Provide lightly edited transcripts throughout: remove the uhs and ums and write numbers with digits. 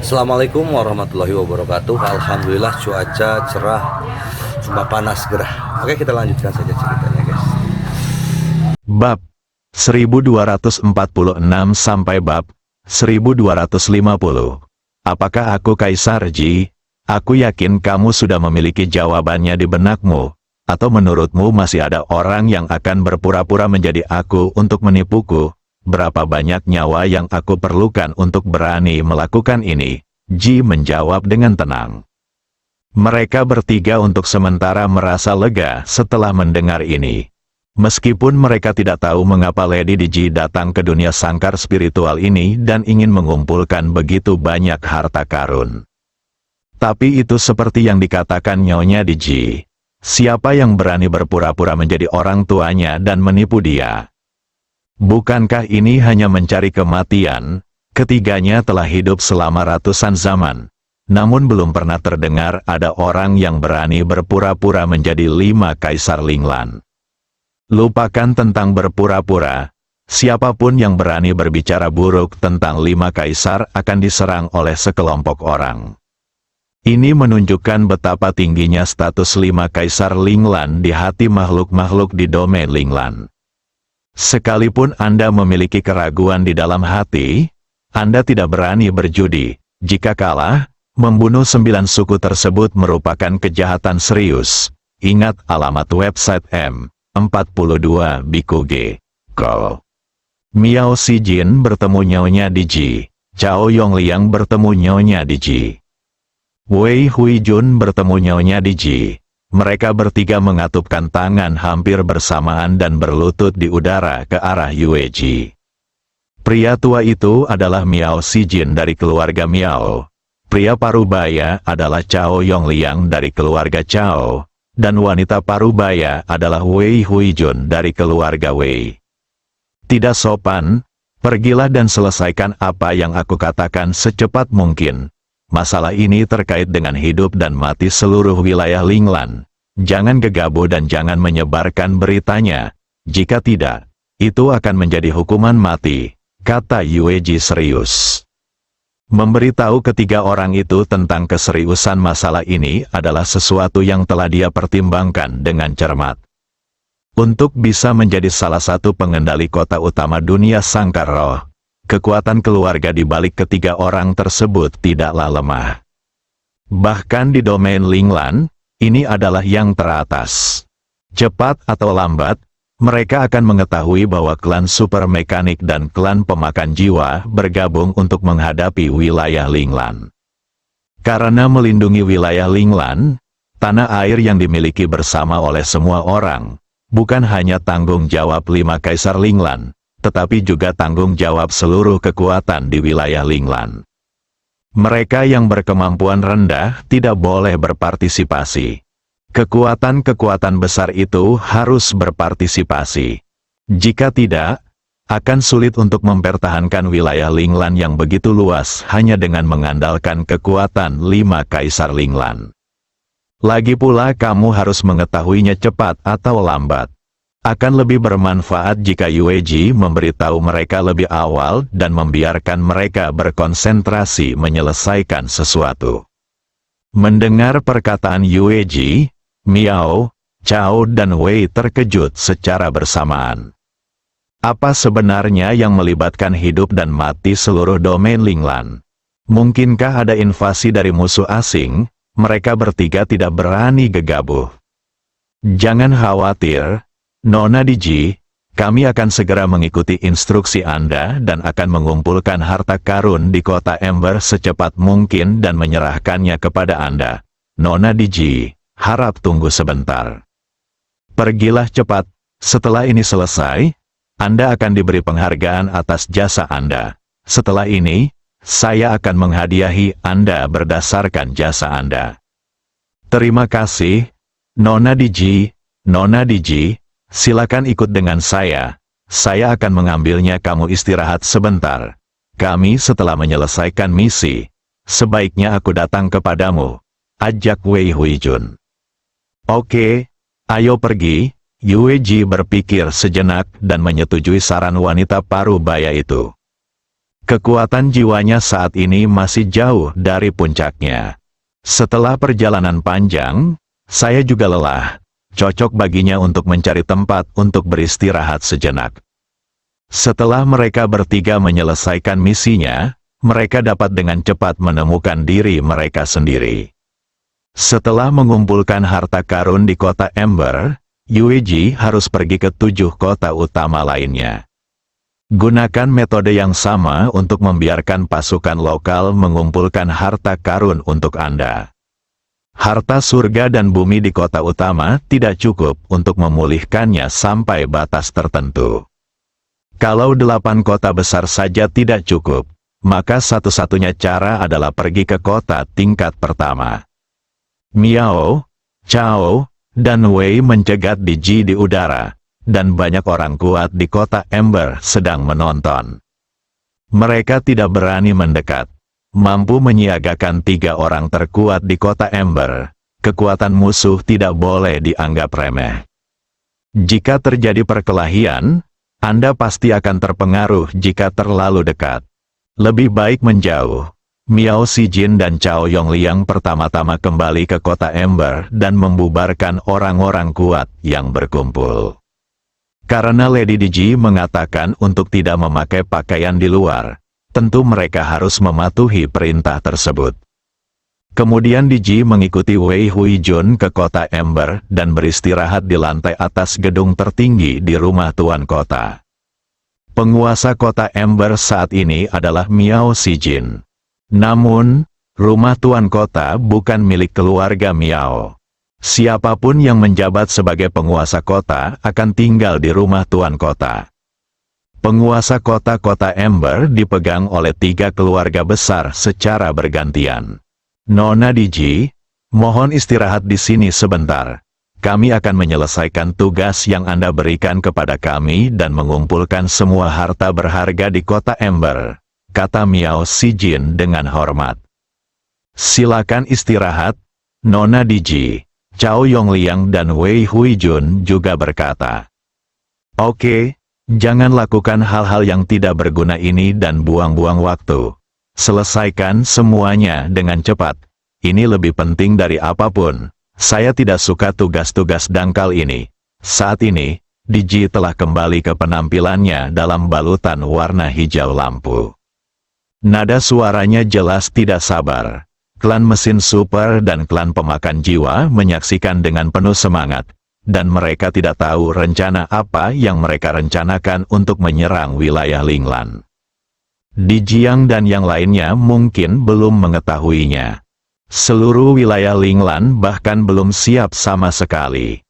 Assalamualaikum warahmatullahi wabarakatuh. Alhamdulillah cuaca cerah, cuma panas gerah. Oke, kita lanjutkan saja ceritanya, guys. Bab 1246 sampai bab 1250. Apakah aku Kaisar Ji? Aku yakin kamu sudah memiliki jawabannya di benakmu. Atau menurutmu masih ada orang yang akan berpura-pura menjadi aku untuk menipuku? Berapa banyak nyawa yang aku perlukan untuk berani melakukan ini? Ji menjawab dengan tenang. Mereka bertiga untuk sementara merasa lega setelah mendengar ini. Meskipun mereka tidak tahu mengapa Lady Ji datang ke dunia sangkar spiritual ini dan ingin mengumpulkan begitu banyak harta karun. Tapi itu seperti yang dikatakan Nyonya Ji. Siapa yang berani berpura-pura menjadi orang tuanya dan menipu dia? Bukankah ini hanya mencari kematian? Ketiganya telah hidup selama ratusan zaman. Namun belum pernah terdengar ada orang yang berani berpura-pura menjadi 5 Kaisar Linglan. Lupakan tentang berpura-pura. Siapapun yang berani berbicara buruk tentang 5 Kaisar akan diserang oleh sekelompok orang. Ini menunjukkan betapa tingginya status 5 Kaisar Linglan di hati makhluk-makhluk di domain Linglan. Sekalipun Anda memiliki keraguan di dalam hati, Anda tidak berani berjudi. Jika kalah, membunuh 9 suku tersebut merupakan kejahatan serius. Ingat alamat website M42 Biku G. Call. Miao Xijin bertemu Nyonya Ji. Cao Yongliang bertemu Nyonya Ji. Wei Huijun bertemu Nyonya Ji. Mereka bertiga mengatupkan tangan hampir bersamaan dan berlutut di udara ke arah Yue Ji. Pria tua itu adalah Miao Xijin dari keluarga Miao. Pria parubaya adalah Cao Yongliang dari keluarga Cao. Dan wanita parubaya adalah Wei Huijun dari keluarga Wei. Tidak sopan, pergilah dan selesaikan apa yang aku katakan secepat mungkin. Masalah ini terkait dengan hidup dan mati seluruh wilayah Linglan. Jangan gegabah dan jangan menyebarkan beritanya. Jika tidak, itu akan menjadi hukuman mati, kata Yue Ji serius. Memberitahu ketiga orang itu tentang keseriusan masalah ini adalah sesuatu yang telah dia pertimbangkan dengan cermat. Untuk bisa menjadi salah satu pengendali kota utama dunia sangkar roh, kekuatan keluarga di balik ketiga orang tersebut tidaklah lemah. Bahkan di domain Linglan, ini adalah yang teratas. Cepat atau lambat, mereka akan mengetahui bahwa klan super mekanik dan klan pemakan jiwa bergabung untuk menghadapi wilayah Linglan. Karena melindungi wilayah Linglan, tanah air yang dimiliki bersama oleh semua orang, bukan hanya tanggung jawab 5 Kaisar Linglan, tetapi juga tanggung jawab seluruh kekuatan di wilayah Linglan. Mereka yang berkemampuan rendah tidak boleh berpartisipasi. Kekuatan-kekuatan besar itu harus berpartisipasi. Jika tidak, akan sulit untuk mempertahankan wilayah Linglan yang begitu luas hanya dengan mengandalkan kekuatan 5 Kaisar Linglan. Lagi pula kamu harus mengetahuinya cepat atau lambat. Akan lebih bermanfaat jika Yue Ji memberitahu mereka lebih awal dan membiarkan mereka berkonsentrasi menyelesaikan sesuatu. Mendengar perkataan Yue Ji, Miao, Cao dan Wei terkejut secara bersamaan. Apa sebenarnya yang melibatkan hidup dan mati seluruh domain Linglan? Mungkinkah ada invasi dari musuh asing? Mereka bertiga tidak berani gegabah. Jangan khawatir, Nona Ji, kami akan segera mengikuti instruksi Anda dan akan mengumpulkan harta karun di kota Ember secepat mungkin dan menyerahkannya kepada Anda. Nona Ji, harap tunggu sebentar. Pergilah cepat, setelah ini selesai, Anda akan diberi penghargaan atas jasa Anda. Setelah ini, saya akan menghadiahi Anda berdasarkan jasa Anda. Terima kasih, Nona Ji, Nona Ji. Silakan ikut dengan saya akan mengambilnya. Kamu istirahat sebentar. Kami setelah menyelesaikan misi, sebaiknya aku datang kepadamu, ajak Wei Huijun. Oke, ayo pergi. Yue Ji berpikir sejenak dan menyetujui saran wanita parubaya itu. Kekuatan jiwanya saat ini masih jauh dari puncaknya. Setelah perjalanan panjang, saya juga lelah. Cocok baginya untuk mencari tempat untuk beristirahat sejenak. Setelah mereka bertiga menyelesaikan misinya, mereka dapat dengan cepat menemukan diri mereka sendiri. Setelah mengumpulkan harta karun di kota Ember, Yueji harus pergi ke 7 kota utama lainnya. Gunakan metode yang sama untuk membiarkan pasukan lokal mengumpulkan harta karun untuk Anda. Harta surga dan bumi di kota utama tidak cukup untuk memulihkannya sampai batas tertentu. Kalau 8 kota besar saja tidak cukup, maka satu-satunya cara adalah pergi ke kota tingkat pertama. Miao, Chao, dan Wei mencegat di Ji di udara, dan banyak orang kuat di kota Ember sedang menonton. Mereka tidak berani mendekat. Mampu menyiagakan 3 orang terkuat di kota Ember. Kekuatan musuh tidak boleh dianggap remeh. Jika terjadi perkelahian, Anda pasti akan terpengaruh jika terlalu dekat. Lebih baik menjauh. Miao Sijin dan Cao Yongliang pertama-tama kembali ke kota Ember dan membubarkan orang-orang kuat yang berkumpul. Karena Lady Diji mengatakan untuk tidak memakai pakaian di luar, tentu mereka harus mematuhi perintah tersebut. Kemudian Diji mengikuti Wei Huijun ke kota Ember dan beristirahat di lantai atas gedung tertinggi di rumah tuan kota. Penguasa kota Ember saat ini adalah Miao Sijin. Namun, rumah tuan kota bukan milik keluarga Miao. Siapapun yang menjabat sebagai penguasa kota akan tinggal di rumah tuan kota. Penguasa kota-kota Ember dipegang oleh 3 keluarga besar secara bergantian. Nona Diji, mohon istirahat di sini sebentar. Kami akan menyelesaikan tugas yang Anda berikan kepada kami dan mengumpulkan semua harta berharga di kota Ember, kata Miao Sijin dengan hormat. Silakan istirahat, Nona Diji. Cao Yongliang dan Wei Huijun juga berkata, "Oke, jangan lakukan hal-hal yang tidak berguna ini dan buang-buang waktu. Selesaikan semuanya dengan cepat. Ini lebih penting dari apapun. Saya tidak suka tugas-tugas dangkal ini." Saat ini, Diji telah kembali ke penampilannya dalam balutan warna hijau lampu. Nada suaranya jelas tidak sabar. Klan mesin super dan klan pemakan jiwa menyaksikan dengan penuh semangat, dan mereka tidak tahu rencana apa yang mereka rencanakan untuk menyerang wilayah Linglan. Di Jiang dan yang lainnya mungkin belum mengetahuinya. Seluruh wilayah Linglan bahkan belum siap sama sekali.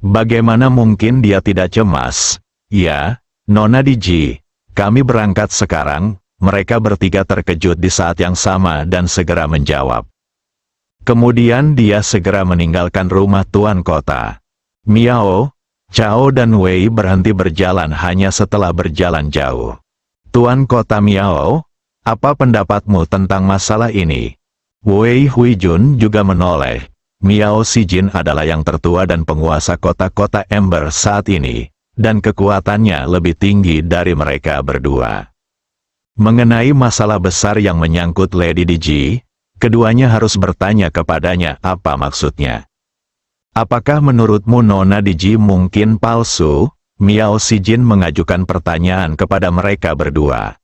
Bagaimana mungkin dia tidak cemas? Ya, Nona Diji, kami berangkat sekarang. Mereka bertiga terkejut di saat yang sama dan segera menjawab. Kemudian dia segera meninggalkan rumah tuan kota. Miao, Chao dan Wei berhenti berjalan hanya setelah berjalan jauh. Tuan kota Miao, apa pendapatmu tentang masalah ini? Wei Huijun juga menoleh. Miao Sijin adalah yang tertua dan penguasa kota-kota Ember saat ini, dan kekuatannya lebih tinggi dari mereka berdua. Mengenai masalah besar yang menyangkut Lady Diji, keduanya harus bertanya kepadanya apa maksudnya. Apakah menurutmu Nona Diji mungkin palsu? Miao Sijin mengajukan pertanyaan kepada mereka berdua.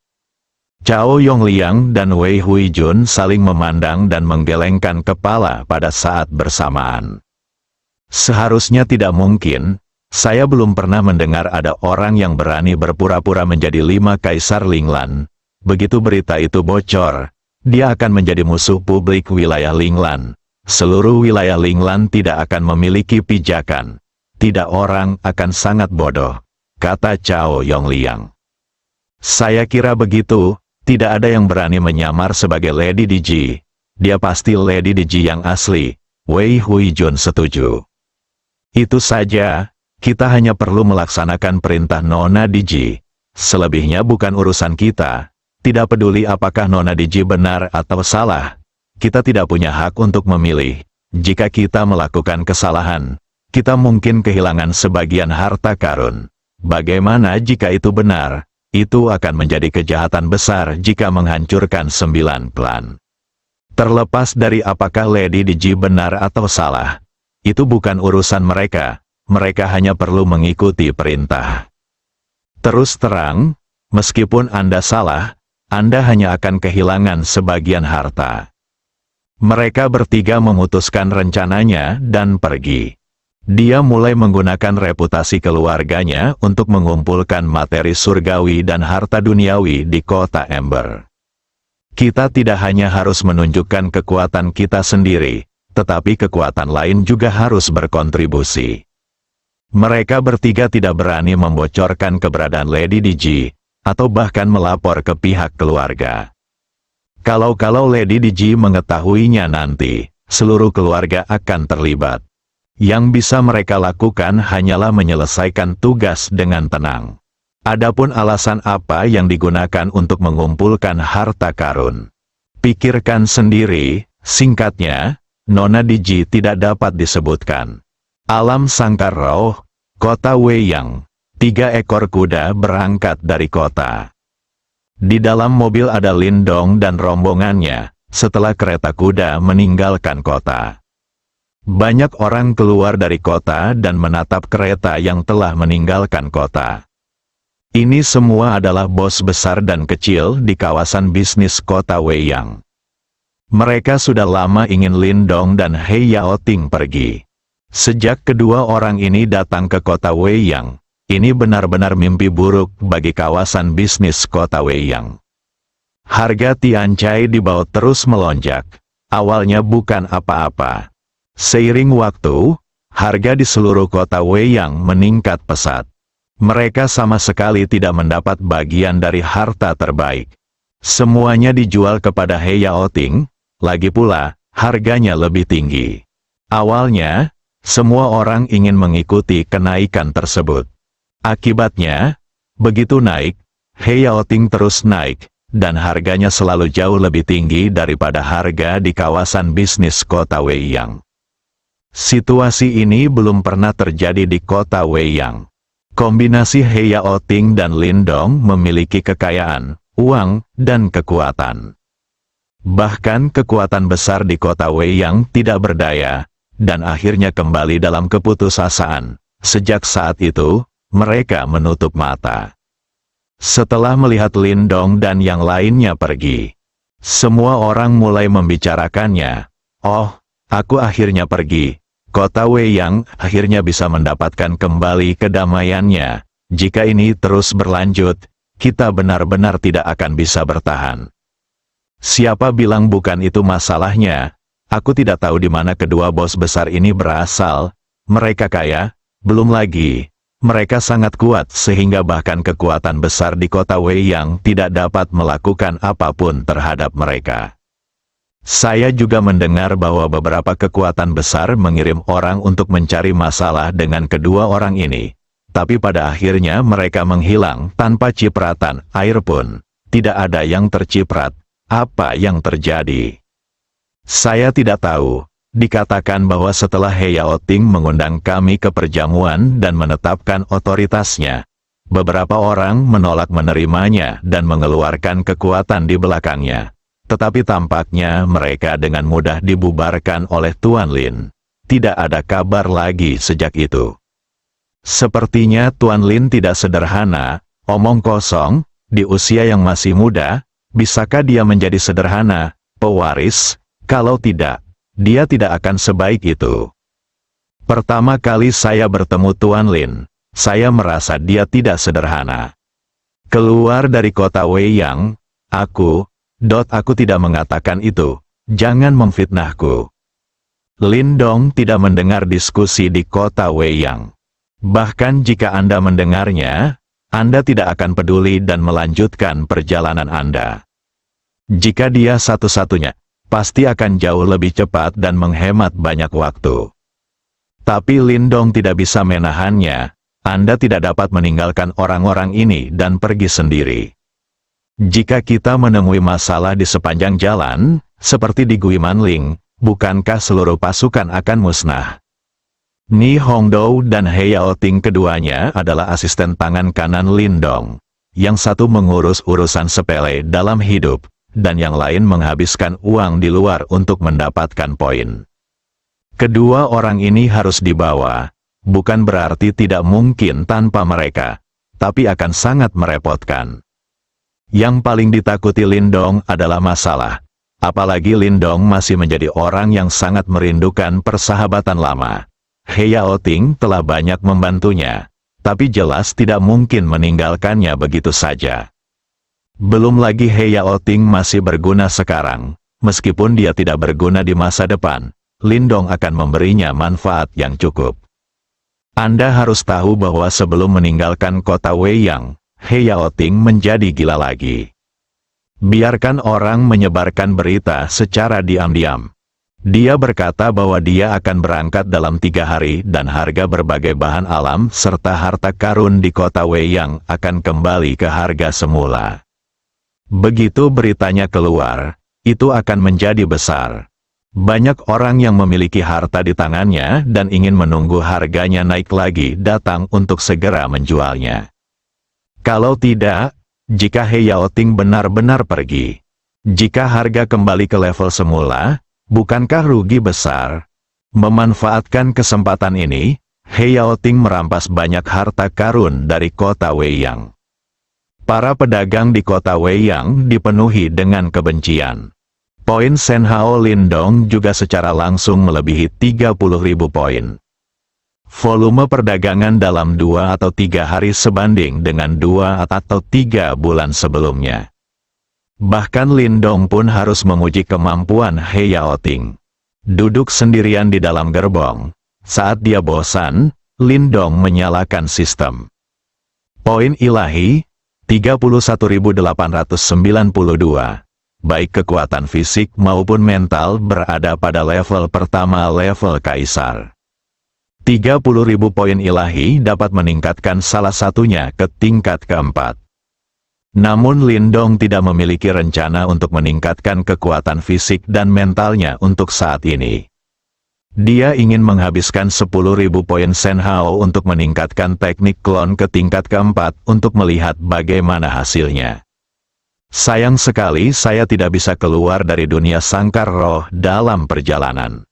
Cao Yongliang dan Wei Huijun saling memandang dan menggelengkan kepala pada saat bersamaan. Seharusnya tidak mungkin. Saya belum pernah mendengar ada orang yang berani berpura-pura menjadi 5 kaisar Linglan. Begitu berita itu bocor, dia akan menjadi musuh publik wilayah Linglan. Seluruh wilayah Linglan tidak akan memiliki pijakan. Tidak, orang akan sangat bodoh, kata Cao Yongliang. Saya kira begitu, tidak ada yang berani menyamar sebagai Lady Diji. Dia pasti Lady Diji yang asli. Wei Huijun setuju. Itu saja, kita hanya perlu melaksanakan perintah Nona Diji. Selebihnya bukan urusan kita. Tidak peduli apakah Nona Diji benar atau salah, kita tidak punya hak untuk memilih. Jika kita melakukan kesalahan, kita mungkin kehilangan sebagian harta karun. Bagaimana jika itu benar? itu akan menjadi kejahatan besar jika menghancurkan 9 klan. Terlepas dari apakah Lady Diji benar atau salah, itu bukan urusan mereka, mereka hanya perlu mengikuti perintah. Terus terang, meskipun Anda salah, Anda hanya akan kehilangan sebagian harta. Mereka bertiga memutuskan rencananya dan pergi. Dia mulai menggunakan reputasi keluarganya untuk mengumpulkan materi surgawi dan harta duniawi di kota Ember. Kita tidak hanya harus menunjukkan kekuatan kita sendiri, tetapi kekuatan lain juga harus berkontribusi. Mereka bertiga tidak berani membocorkan keberadaan Lady Diji, atau bahkan melapor ke pihak keluarga. Kalau Lady Diji mengetahuinya nanti, seluruh keluarga akan terlibat. Yang bisa mereka lakukan hanyalah menyelesaikan tugas dengan tenang. Adapun alasan apa yang digunakan untuk mengumpulkan harta karun, pikirkan sendiri. Singkatnya, Nona Diji tidak dapat disebutkan. Alam sangkar roh, kota Weiyang. 3 ekor kuda berangkat dari kota. Di dalam mobil ada Lindong dan rombongannya, setelah kereta kuda meninggalkan kota. Banyak orang keluar dari kota dan menatap kereta yang telah meninggalkan kota. Ini semua adalah bos besar dan kecil di kawasan bisnis kota Weiyang. Mereka sudah lama ingin Lindong dan He Yaoting pergi. Sejak kedua orang ini datang ke kota Weiyang, ini benar-benar mimpi buruk bagi kawasan bisnis kota Weiyang. Harga Tianchai di bawah terus melonjak. Awalnya bukan apa-apa. Seiring waktu, harga di seluruh kota Weiyang meningkat pesat. Mereka sama sekali tidak mendapat bagian dari harta terbaik. Semuanya dijual kepada He Yaoting, lagi pula, harganya lebih tinggi. Awalnya, semua orang ingin mengikuti kenaikan tersebut. Akibatnya, begitu naik, He Yaoting terus naik, dan harganya selalu jauh lebih tinggi daripada harga di kawasan bisnis kota Weiyang. Situasi ini belum pernah terjadi di kota Weiyang. Kombinasi He Yaoting dan Lindong memiliki kekayaan, uang, dan kekuatan. Bahkan kekuatan besar di kota Weiyang tidak berdaya, dan akhirnya kembali dalam keputusasaan. Sejak saat itu, mereka menutup mata. Setelah melihat Lindong dan yang lainnya pergi, semua orang mulai membicarakannya. Oh, aku akhirnya pergi. Kota Weiyang akhirnya bisa mendapatkan kembali kedamaiannya. Jika ini terus berlanjut, kita benar-benar tidak akan bisa bertahan. Siapa bilang bukan itu masalahnya? Aku tidak tahu di mana kedua bos besar ini berasal. Mereka kaya, belum lagi. Mereka sangat kuat sehingga bahkan kekuatan besar di kota Weiyang tidak dapat melakukan apapun terhadap mereka. Saya juga mendengar bahwa beberapa kekuatan besar mengirim orang untuk mencari masalah dengan kedua orang ini. Tapi pada akhirnya mereka menghilang tanpa cipratan air pun. Tidak ada yang terciprat. Apa yang terjadi? Saya tidak tahu. Dikatakan bahwa setelah He Yaoting mengundang kami ke perjamuan dan menetapkan otoritasnya, beberapa orang menolak menerimanya dan mengeluarkan kekuatan di belakangnya. Tetapi tampaknya mereka dengan mudah dibubarkan oleh Tuan Lin. Tidak ada kabar lagi sejak itu. Sepertinya Tuan Lin tidak sederhana, omong kosong, di usia yang masih muda, bisakah dia menjadi sederhana, pewaris? Kalau tidak, dia tidak akan sebaik itu. Pertama kali saya bertemu Tuan Lin, saya merasa dia tidak sederhana. Keluar dari kota Weiyang, aku tidak mengatakan itu, jangan memfitnahku. Lindong tidak mendengar diskusi di kota Weiyang. Bahkan jika Anda mendengarnya, Anda tidak akan peduli dan melanjutkan perjalanan Anda. Jika dia satu-satunya, pasti akan jauh lebih cepat dan menghemat banyak waktu. Tapi Lindong tidak bisa menahannya, Anda tidak dapat meninggalkan orang-orang ini dan pergi sendiri. Jika kita menemui masalah di sepanjang jalan, seperti di Gui Manling, bukankah seluruh pasukan akan musnah? Ni Hongdou dan He Yaoting keduanya adalah asisten tangan kanan Lindong. yang satu mengurus urusan sepele dalam hidup, dan yang lain menghabiskan uang di luar untuk mendapatkan poin. Kedua orang ini harus dibawa, bukan berarti tidak mungkin tanpa mereka, tapi akan sangat merepotkan. Yang paling ditakuti Lindong adalah masalah. Apalagi Lindong masih menjadi orang yang sangat merindukan persahabatan lama. He Yaoting telah banyak membantunya, tapi jelas tidak mungkin meninggalkannya begitu saja. Belum lagi He Yaoting masih berguna sekarang, meskipun dia tidak berguna di masa depan, Lindong akan memberinya manfaat yang cukup. Anda harus tahu bahwa sebelum meninggalkan kota Weiyang, He Yaoting menjadi gila lagi. Biarkan orang menyebarkan berita secara diam-diam. Dia berkata bahwa dia akan berangkat dalam 3 hari dan harga berbagai bahan alam serta harta karun di kota Weiyang akan kembali ke harga semula. Begitu beritanya keluar, itu akan menjadi besar. Banyak orang yang memiliki harta di tangannya dan ingin menunggu harganya naik lagi datang untuk segera menjualnya. Kalau tidak, jika He Yaoting benar-benar pergi, jika harga kembali ke level semula, bukankah rugi besar? Memanfaatkan kesempatan ini, He Yaoting merampas banyak harta karun dari kota Weiyang. Para pedagang di kota Weiyang dipenuhi dengan kebencian. Poin Senhao Lindong juga secara langsung melebihi 30.000 poin. Volume perdagangan dalam 2 atau 3 hari sebanding dengan 2 atau 3 bulan sebelumnya. Bahkan Lindong pun harus menguji kemampuan He Yaoting. Duduk sendirian di dalam gerbong. Saat dia bosan, Lindong menyalakan sistem. Poin ilahi, 31.892. Baik kekuatan fisik maupun mental berada pada level pertama level kaisar. 30.000 poin ilahi dapat meningkatkan salah satunya ke tingkat keempat. Namun Lindong tidak memiliki rencana untuk meningkatkan kekuatan fisik dan mentalnya untuk saat ini. Dia ingin menghabiskan 10.000 poin Senhao untuk meningkatkan teknik klon ke tingkat keempat untuk melihat bagaimana hasilnya. Sayang sekali saya tidak bisa keluar dari dunia sangkar roh dalam perjalanan.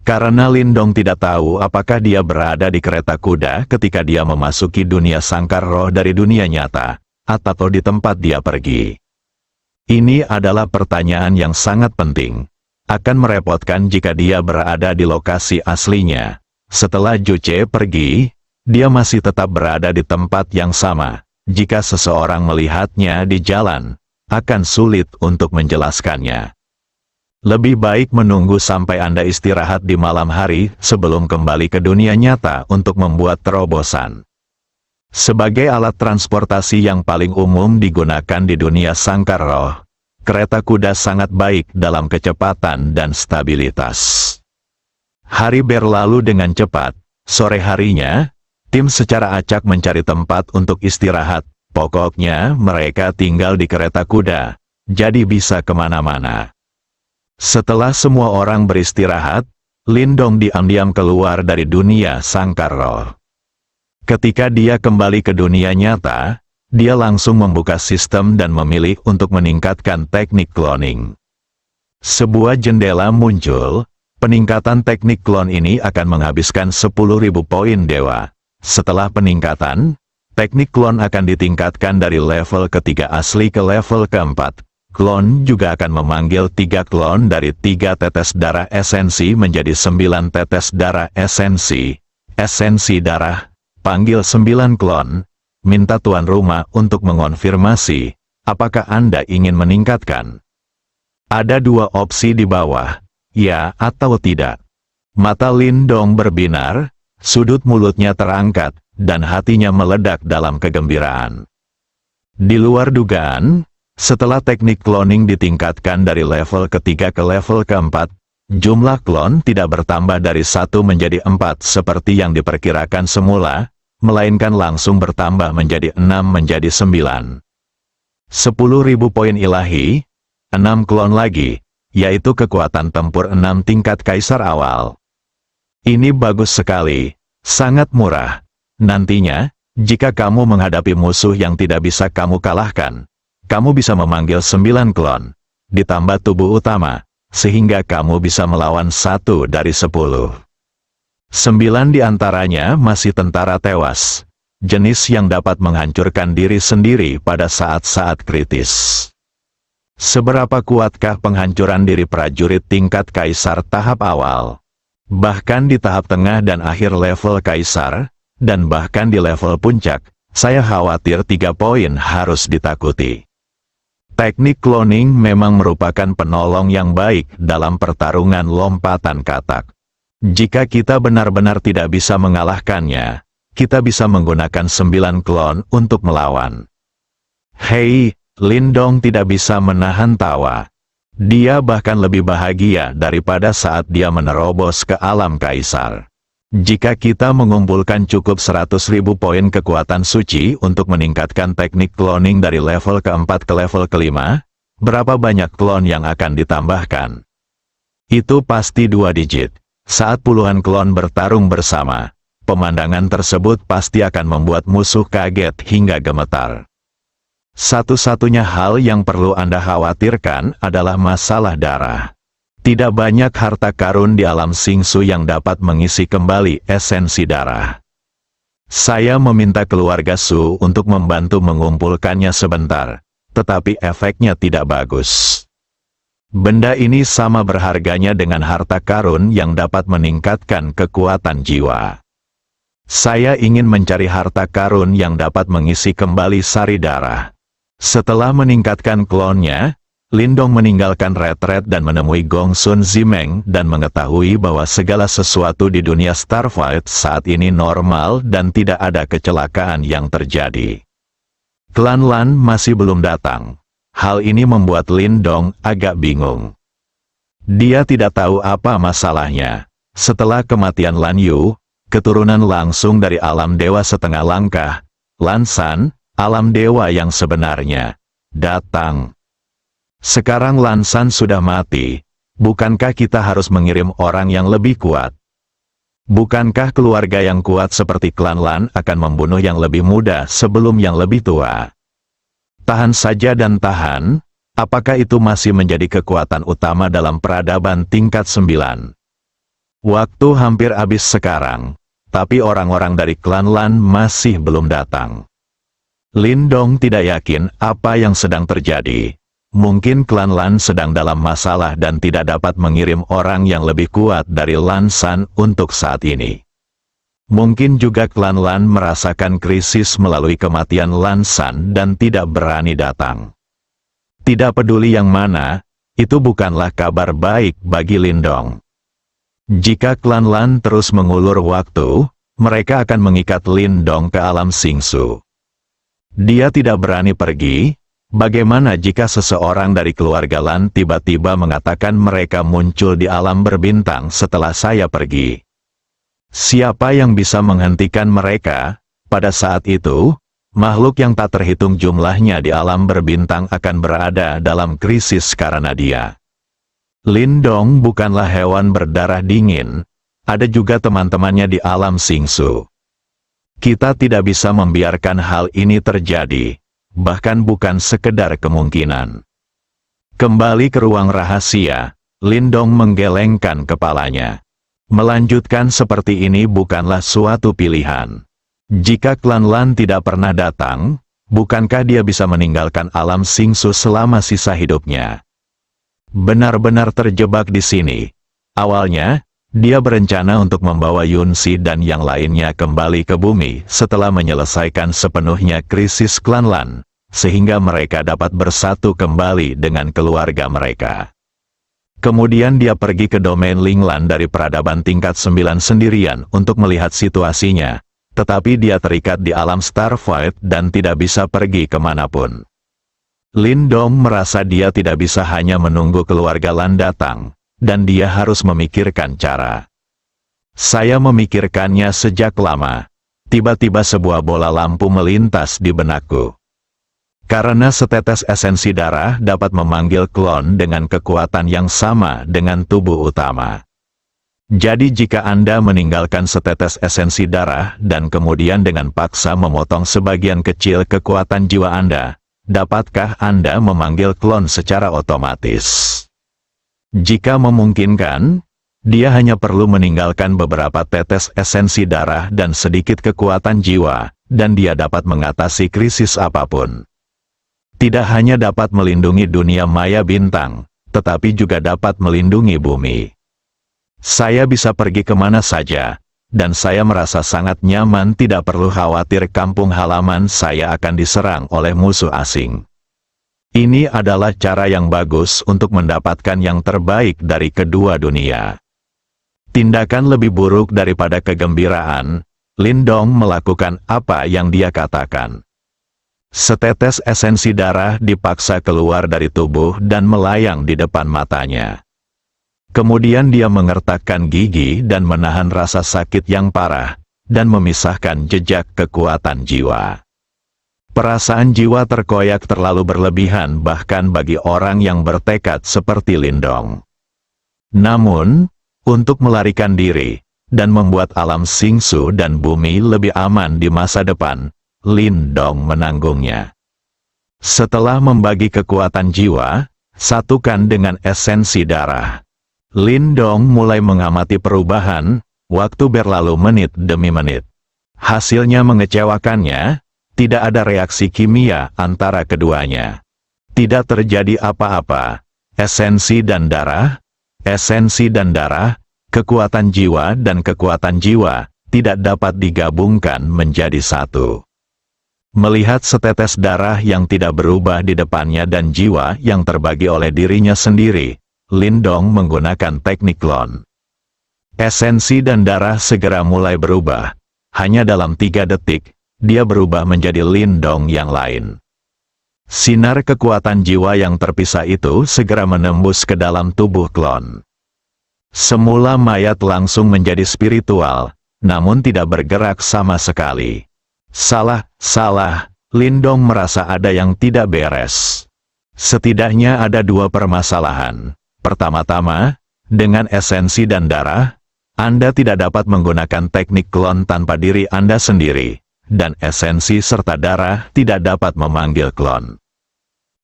Karena Lindong tidak tahu apakah dia berada di kereta kuda ketika dia memasuki dunia sangkar roh dari dunia nyata, atau di tempat dia pergi. Ini adalah pertanyaan yang sangat penting. Akan merepotkan jika dia berada di lokasi aslinya. Setelah Juche pergi, dia masih tetap berada di tempat yang sama. Jika seseorang melihatnya di jalan, akan sulit untuk menjelaskannya. Lebih baik menunggu sampai Anda istirahat di malam hari sebelum kembali ke dunia nyata untuk membuat terobosan. Sebagai alat transportasi yang paling umum digunakan di dunia sangkar roh, kereta kuda sangat baik dalam kecepatan dan stabilitas. Hari berlalu dengan cepat. Sore harinya, tim secara acak mencari tempat untuk istirahat. Pokoknya mereka tinggal di kereta kuda, jadi bisa kemana-mana. Setelah semua orang beristirahat, Lindong diam-diam keluar dari dunia sangkar roh. Ketika dia kembali ke dunia nyata, dia langsung membuka sistem dan memilih untuk meningkatkan teknik cloning. Sebuah jendela muncul, peningkatan teknik klon ini akan menghabiskan 10.000 poin dewa. Setelah peningkatan, teknik klon akan ditingkatkan dari level ketiga asli ke level keempat. Klon juga akan memanggil 3 klon dari 3 tetes darah esensi menjadi 9 tetes darah esensi. Esensi darah, panggil 9 klon. Minta tuan rumah untuk mengonfirmasi, apakah Anda ingin meningkatkan? Ada 2 opsi di bawah, ya atau tidak. Mata Lindong berbinar, sudut mulutnya terangkat, dan hatinya meledak dalam kegembiraan. Di luar dugaan, setelah teknik cloning ditingkatkan dari level ketiga ke level keempat, jumlah klon tidak bertambah dari 1 menjadi 4 seperti yang diperkirakan semula, melainkan langsung bertambah menjadi 6 menjadi 9. 10.000 poin ilahi, 6 klon lagi, yaitu kekuatan tempur 6 tingkat kaisar awal. Ini bagus sekali, sangat murah. Nantinya, Jika kamu menghadapi musuh yang tidak bisa kamu kalahkan, kamu bisa memanggil 9 klon, ditambah tubuh utama, sehingga kamu bisa melawan 1 dari 10. 9 di antaranya masih tentara tewas, jenis yang dapat menghancurkan diri sendiri pada saat-saat kritis. Seberapa kuatkah penghancuran diri prajurit tingkat kaisar tahap awal? Bahkan di tahap tengah dan akhir level kaisar, dan bahkan di level puncak, saya khawatir 3 poin harus ditakuti. Teknik cloning memang merupakan penolong yang baik dalam pertarungan lompatan katak. Jika kita benar-benar tidak bisa mengalahkannya, kita bisa menggunakan 9 klon untuk melawan. Hei, Lindong tidak bisa menahan tawa. Dia bahkan lebih bahagia daripada saat dia menerobos ke alam kaisar. Jika kita mengumpulkan cukup 100.000 poin kekuatan suci untuk meningkatkan teknik cloning dari level keempat ke level kelima, berapa banyak klon yang akan ditambahkan? Itu pasti 2 digit. Saat puluhan klon bertarung bersama, pemandangan tersebut pasti akan membuat musuh kaget hingga gemetar. Satu-satunya hal yang perlu Anda khawatirkan adalah masalah darah. Tidak banyak harta karun di alam Xingsu yang dapat mengisi kembali esensi darah. Saya meminta keluarga Su untuk membantu mengumpulkannya sebentar, tetapi efeknya tidak bagus. Benda ini sama berharganya dengan harta karun yang dapat meningkatkan kekuatan jiwa. Saya ingin mencari harta karun yang dapat mengisi kembali sari darah. Setelah meningkatkan klonnya, Lindong meninggalkan retret dan menemui Gong Sun Zimeng dan mengetahui bahwa segala sesuatu di dunia Starfight saat ini normal dan tidak ada kecelakaan yang terjadi. Klan Lan masih belum datang. Hal ini membuat Lindong agak bingung. Dia tidak tahu apa masalahnya. Setelah kematian Lan Yu, keturunan langsung dari alam dewa setengah langkah, Lan San, alam dewa yang sebenarnya, datang. Sekarang Lan San sudah mati, bukankah kita harus mengirim orang yang lebih kuat? Bukankah keluarga yang kuat seperti klan Lan akan membunuh yang lebih muda sebelum yang lebih tua? Tahan saja dan tahan, apakah itu masih menjadi kekuatan utama dalam peradaban tingkat 9? Waktu hampir habis sekarang, tapi orang-orang dari klan Lan masih belum datang. Lindong tidak yakin apa yang sedang terjadi. Mungkin klan Lan sedang dalam masalah dan tidak dapat mengirim orang yang lebih kuat dari Lan San untuk saat ini. Mungkin juga klan Lan merasakan krisis melalui kematian Lan San dan tidak berani datang. Tidak peduli yang mana, itu bukanlah kabar baik bagi Lindong. Jika klan Lan terus mengulur waktu, mereka akan mengikat Lindong ke alam Xingsu. Dia tidak berani pergi. Bagaimana jika seseorang dari keluarga Lan tiba-tiba mengatakan mereka muncul di alam berbintang setelah saya pergi? Siapa yang bisa menghentikan mereka? Pada saat itu, makhluk yang tak terhitung jumlahnya di alam berbintang akan berada dalam krisis karena dia. Lindong bukanlah hewan berdarah dingin, ada juga teman-temannya di alam Xingsu. Kita tidak bisa membiarkan hal ini terjadi, bahkan bukan sekedar kemungkinan. Kembali ke ruang rahasia, Lindong menggelengkan kepalanya. Melanjutkan seperti ini bukanlah suatu pilihan. Jika klan Lan tidak pernah datang, bukankah dia bisa meninggalkan alam Xingsu selama sisa hidupnya? Benar-benar terjebak di sini. Awalnya, dia berencana untuk membawa Yunxi dan yang lainnya kembali ke bumi setelah menyelesaikan sepenuhnya krisis klan Lan, sehingga mereka dapat bersatu kembali dengan keluarga mereka. Kemudian dia pergi ke domain Linglan dari peradaban tingkat 9 sendirian untuk melihat situasinya, tetapi dia terikat di alam Starfight dan tidak bisa pergi kemanapun. Lindong merasa dia tidak bisa hanya menunggu keluarga Lan datang, dan dia harus memikirkan cara. Saya memikirkannya sejak lama. Tiba-tiba sebuah bola lampu melintas di benakku. Karena setetes esensi darah dapat memanggil klon dengan kekuatan yang sama dengan tubuh utama. Jadi jika Anda meninggalkan setetes esensi darah dan kemudian dengan paksa memotong sebagian kecil kekuatan jiwa Anda, dapatkah Anda memanggil klon secara otomatis? Jika memungkinkan, dia hanya perlu meninggalkan beberapa tetes esensi darah dan sedikit kekuatan jiwa, dan dia dapat mengatasi krisis apapun. Tidak hanya dapat melindungi dunia maya bintang, tetapi juga dapat melindungi bumi. Saya bisa pergi kemana saja, dan saya merasa sangat nyaman tidak perlu khawatir kampung halaman saya akan diserang oleh musuh asing. Ini adalah cara yang bagus untuk mendapatkan yang terbaik dari kedua dunia. Tindakan lebih buruk daripada kegembiraan, Lindong melakukan apa yang dia katakan. Setetes esensi darah dipaksa keluar dari tubuh dan melayang di depan matanya. Kemudian dia mengertakkan gigi dan menahan rasa sakit yang parah, dan memisahkan jejak kekuatan jiwa. Perasaan jiwa terkoyak terlalu berlebihan bahkan bagi orang yang bertekad seperti Lindong. Namun, untuk melarikan diri, dan membuat alam Xingsu dan bumi lebih aman di masa depan, Lindong menanggungnya. Setelah membagi kekuatan jiwa, satukan dengan esensi darah. Lindong mulai mengamati perubahan, waktu berlalu menit demi menit. Hasilnya mengecewakannya, tidak ada reaksi kimia antara keduanya. Tidak terjadi apa-apa. Esensi dan darah, kekuatan jiwa dan kekuatan jiwa, tidak dapat digabungkan menjadi satu. Melihat setetes darah yang tidak berubah di depannya dan jiwa yang terbagi oleh dirinya sendiri, Lindong menggunakan teknik klon. Esensi dan darah segera mulai berubah. Hanya dalam 3 detik, dia berubah menjadi Lindong yang lain. Sinar kekuatan jiwa yang terpisah itu segera menembus ke dalam tubuh klon. Semula mayat langsung menjadi spiritual, namun tidak bergerak sama sekali. Salah, Lindong merasa ada yang tidak beres. Setidaknya ada 2 permasalahan. Pertama-tama, dengan esensi dan darah, Anda tidak dapat menggunakan teknik klon tanpa diri Anda sendiri, dan esensi serta darah tidak dapat memanggil klon.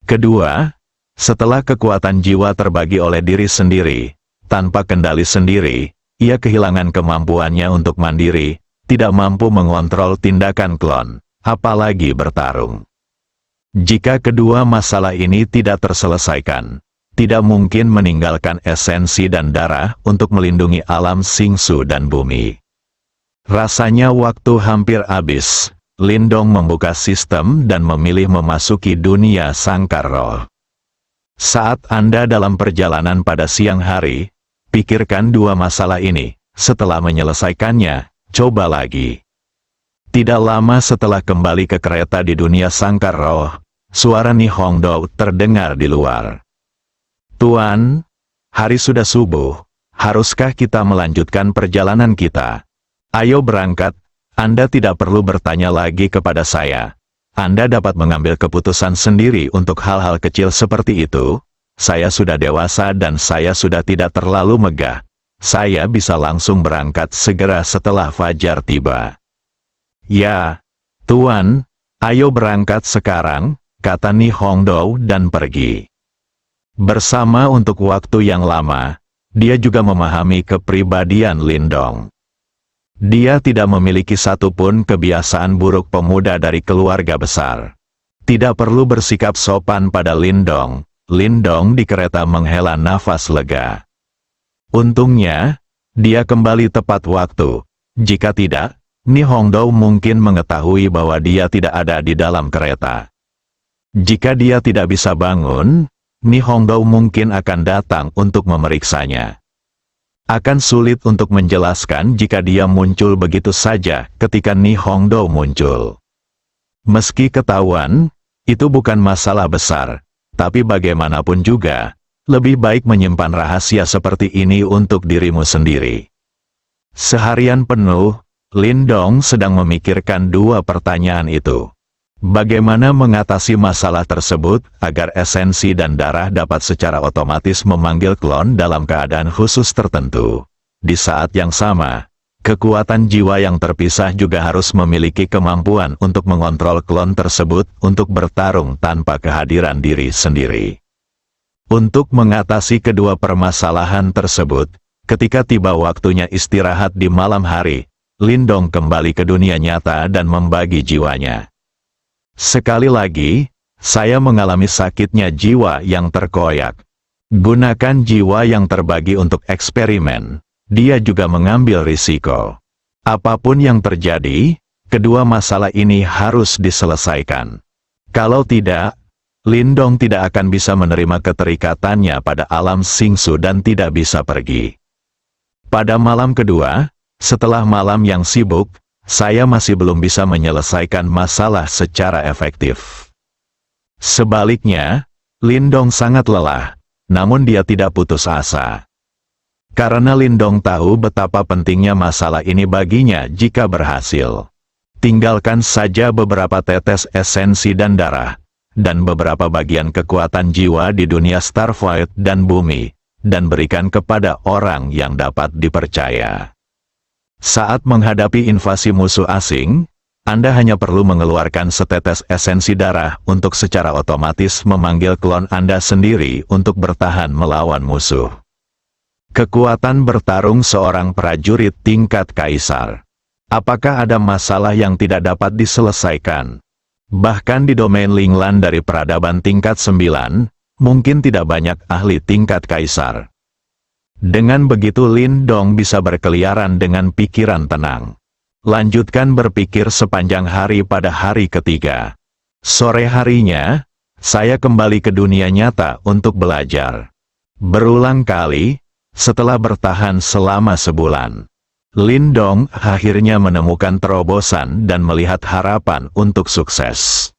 Kedua, setelah kekuatan jiwa terbagi oleh diri sendiri, tanpa kendali sendiri, ia kehilangan kemampuannya untuk mandiri, tidak mampu mengontrol tindakan klon, apalagi bertarung. Jika kedua masalah ini tidak terselesaikan, tidak mungkin meninggalkan esensi dan darah untuk melindungi alam Xingsu dan bumi. Rasanya waktu hampir habis. Lindong membuka sistem dan memilih memasuki dunia sangkar roh. Saat Anda dalam perjalanan pada siang hari, pikirkan 2 masalah ini. Setelah menyelesaikannya, coba lagi. Tidak lama setelah kembali ke kereta di dunia sangkar roh, suara Nihongdo terdengar di luar. Tuan, hari sudah subuh, haruskah kita melanjutkan perjalanan kita? Ayo berangkat, Anda tidak perlu bertanya lagi kepada saya. Anda dapat mengambil keputusan sendiri untuk hal-hal kecil seperti itu. Saya sudah dewasa dan saya sudah tidak terlalu megah. Saya bisa langsung berangkat segera setelah fajar tiba. Ya, Tuan, ayo berangkat sekarang, kata Nihongdo dan pergi. Bersama untuk waktu yang lama, dia juga memahami kepribadian Lindong. Dia tidak memiliki satupun kebiasaan buruk pemuda dari keluarga besar. Tidak perlu bersikap sopan pada Lindong. Lindong di kereta menghela nafas lega. Untungnya, dia kembali tepat waktu. Jika tidak, Nihongdo mungkin mengetahui bahwa dia tidak ada di dalam kereta. Jika dia tidak bisa bangun, Nihongdo mungkin akan datang untuk memeriksanya. Akan sulit untuk menjelaskan jika dia muncul begitu saja ketika Nihongdo muncul. Meski ketahuan, itu bukan masalah besar, tapi bagaimanapun juga, lebih baik menyimpan rahasia seperti ini untuk dirimu sendiri. Seharian penuh, Lindong sedang memikirkan 2 pertanyaan itu. Bagaimana mengatasi masalah tersebut agar esensi dan darah dapat secara otomatis memanggil klon dalam keadaan khusus tertentu? di saat yang sama, kekuatan jiwa yang terpisah juga harus memiliki kemampuan untuk mengontrol klon tersebut untuk bertarung tanpa kehadiran diri sendiri. Untuk mengatasi kedua permasalahan tersebut, ketika tiba waktunya istirahat di malam hari, Lindong kembali ke dunia nyata dan membagi jiwanya. Sekali lagi, saya mengalami sakitnya jiwa yang terkoyak. Gunakan jiwa yang terbagi untuk eksperimen. Dia juga mengambil risiko. Apapun yang terjadi, kedua masalah ini harus diselesaikan. Kalau tidak, Lindong tidak akan bisa menerima keterikatannya pada alam Xingsu dan tidak bisa pergi. Pada malam kedua, setelah malam yang sibuk, saya masih belum bisa menyelesaikan masalah secara efektif. Sebaliknya, Lindong sangat lelah, namun dia tidak putus asa. Karena Lindong tahu betapa pentingnya masalah ini baginya jika berhasil. Tinggalkan saja beberapa tetes esensi dan darah, dan beberapa bagian kekuatan jiwa di dunia Starfight dan bumi, dan berikan kepada orang yang dapat dipercaya. Saat menghadapi invasi musuh asing, Anda hanya perlu mengeluarkan setetes esensi darah untuk secara otomatis memanggil klon Anda sendiri untuk bertahan melawan musuh. Kekuatan bertarung seorang prajurit tingkat kaisar. Apakah ada masalah yang tidak dapat diselesaikan? Bahkan di domain Linglan dari peradaban tingkat 9, mungkin tidak banyak ahli tingkat kaisar. Dengan begitu Lindong bisa berkeliaran dengan pikiran tenang. Lanjutkan berpikir sepanjang hari pada hari ketiga. Sore harinya, saya kembali ke dunia nyata untuk belajar. Berulang kali, setelah bertahan selama sebulan, Lindong akhirnya menemukan terobosan dan melihat harapan untuk sukses.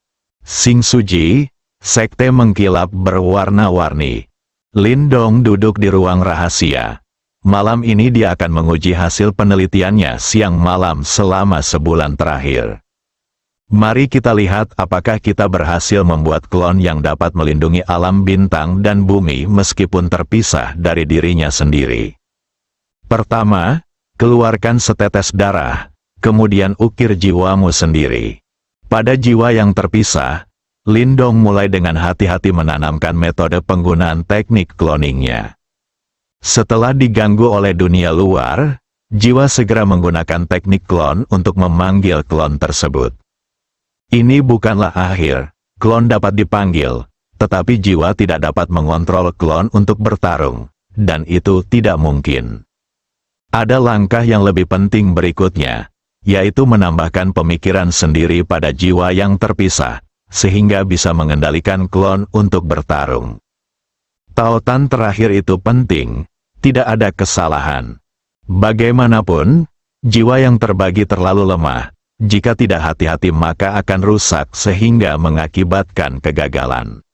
Xingsuji, sekte mengkilap berwarna-warni. Lindong duduk di ruang rahasia. Malam ini dia akan menguji hasil penelitiannya siang malam selama sebulan terakhir. Mari kita lihat apakah kita berhasil membuat klon yang dapat melindungi alam bintang dan bumi meskipun terpisah dari dirinya sendiri. Pertama, keluarkan setetes darah, kemudian ukir jiwamu sendiri. Pada jiwa yang terpisah, Lindong mulai dengan hati-hati menanamkan metode penggunaan teknik cloningnya. Setelah diganggu oleh dunia luar, jiwa segera menggunakan teknik klon untuk memanggil klon tersebut. Ini bukanlah akhir, klon dapat dipanggil, tetapi jiwa tidak dapat mengontrol klon untuk bertarung, dan itu tidak mungkin. Ada langkah yang lebih penting berikutnya, yaitu menambahkan pemikiran sendiri pada jiwa yang terpisah, sehingga bisa mengendalikan klon untuk bertarung. Tautan terakhir itu penting. Tidak ada kesalahan. Bagaimanapun, jiwa yang terbagi terlalu lemah. Jika tidak hati-hati maka akan rusak sehingga mengakibatkan kegagalan.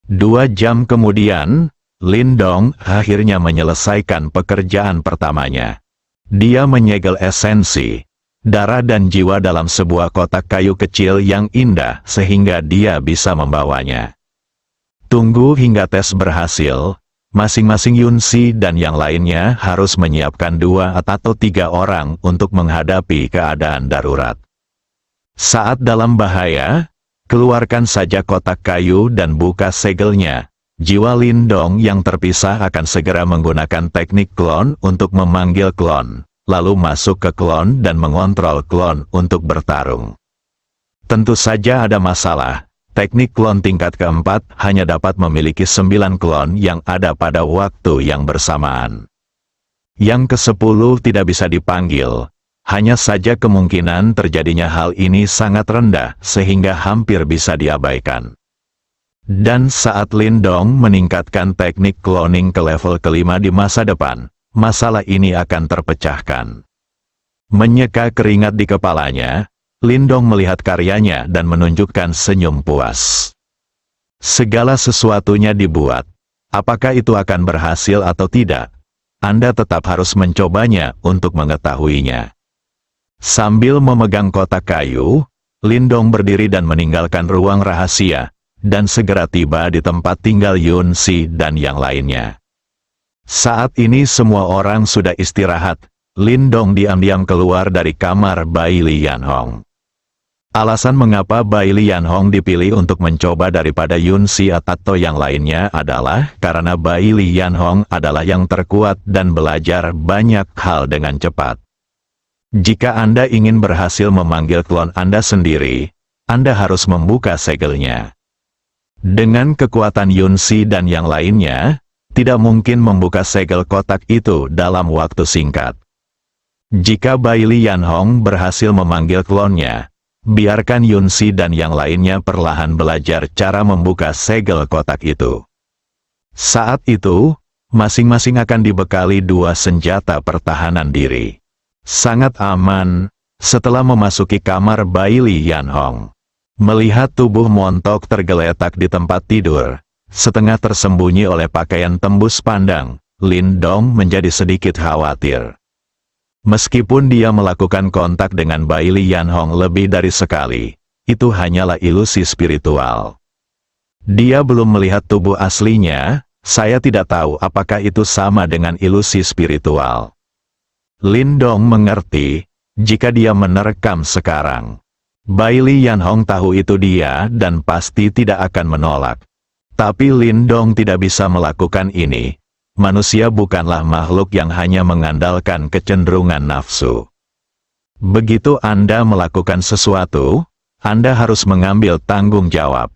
2 jam kemudian, Lindong akhirnya menyelesaikan pekerjaan pertamanya. Dia menyegel esensi, darah dan jiwa dalam sebuah kotak kayu kecil yang indah sehingga dia bisa membawanya. Tunggu hingga tes berhasil. Masing-masing Yunsi dan yang lainnya harus menyiapkan 2 atau 3 orang untuk menghadapi keadaan darurat. Saat dalam bahaya, keluarkan saja kotak kayu dan buka segelnya. Jiwa Lindong yang terpisah akan segera menggunakan teknik klon untuk memanggil klon, lalu masuk ke klon dan mengontrol klon untuk bertarung. Tentu saja ada masalah. Teknik klon tingkat keempat hanya dapat memiliki 9 klon yang ada pada waktu yang bersamaan. Yang ke-10 tidak bisa dipanggil, hanya saja kemungkinan terjadinya hal ini sangat rendah sehingga hampir bisa diabaikan. Dan saat Lindong meningkatkan teknik cloning ke level kelima di masa depan, masalah ini akan terpecahkan. Menyeka keringat di kepalanya, Lindong melihat karyanya dan menunjukkan senyum puas. Segala sesuatunya dibuat. Apakah itu akan berhasil atau tidak? Anda tetap harus mencobanya untuk mengetahuinya. Sambil memegang kotak kayu, Lindong berdiri dan meninggalkan ruang rahasia, dan segera tiba di tempat tinggal Yunsi dan yang lainnya. Saat ini semua orang sudah istirahat. Lin Dong diam-diam keluar dari kamar Bai Lian Hong. Alasan mengapa Bai Lian Hong dipilih untuk mencoba daripada Yun Si atau yang lainnya adalah karena Bai Lian Hong adalah yang terkuat dan belajar banyak hal dengan cepat. Jika Anda ingin berhasil memanggil klon Anda sendiri, Anda harus membuka segelnya. Dengan kekuatan Yun Si dan yang lainnya, tidak mungkin membuka segel kotak itu dalam waktu singkat. Jika Bai Lian Hong berhasil memanggil klonnya, biarkan Yun Si dan yang lainnya perlahan belajar cara membuka segel kotak itu. Saat itu, masing-masing akan dibekali 2 senjata pertahanan diri. Sangat aman. Setelah memasuki kamar Bai Lian Hong, melihat tubuh montok tergeletak di tempat tidur, setengah tersembunyi oleh pakaian tembus pandang, Lin Dong menjadi sedikit khawatir. Meskipun dia melakukan kontak dengan Bai Lian Hong lebih dari sekali, itu hanyalah ilusi spiritual. Dia belum melihat tubuh aslinya. Saya tidak tahu apakah itu sama dengan ilusi spiritual. Lin Dong mengerti, jika dia menerkam sekarang, Bai Lian Hong tahu itu dia dan pasti tidak akan menolak. Tapi Lin Dong tidak bisa melakukan ini. Manusia bukanlah makhluk yang hanya mengandalkan kecenderungan nafsu. Begitu Anda melakukan sesuatu, Anda harus mengambil tanggung jawab.